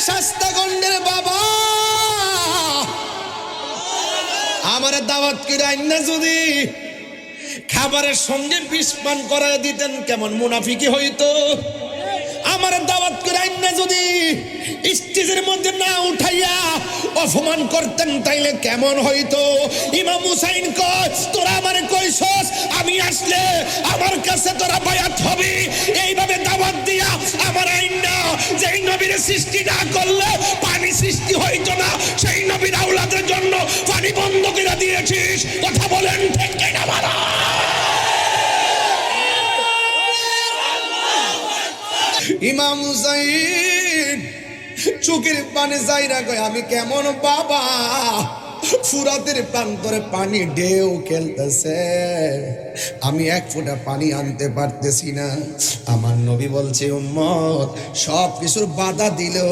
শাস্তাগণের বাবা আমার দাওয়াত করে আইনা যদি খাবারের সঙ্গে বিষ পান করায় দিতেন কেমন মুনাফিকি হইতো। আমার দাওয়াত করে আইনা যদি স্টেজের মধ্যে না উঠাইয়া অপমান করতেন তাইলে কেমন হইতো। ইমাম হুসাইন কয় তোরা আমারে কইছস আমি আসলে আমার কাছে তোরা বায়াত হবি, এইভাবে দাওয়াত দিয়া আমার আইনা যেই নবীর সৃষ্টি না করলে পানি সৃষ্টি হইতো না, সেই নবীর আওলাদের জন্য পানি বন্ধ করে দিয়েছিস। কথা বলেন ঠিক কিনা বলো। ইমাম হুসাইন চোখের পানি যাইরা কয় আমি কেমন বাবা, ফুরাতের প্রান্তরে পানি ঢেউ খেলতেছে, আমি এক ফোঁটা পানি আনতে পারতেছি না। আমার নবী বলছে উম্মত সব কিছুর বাধা দিলেও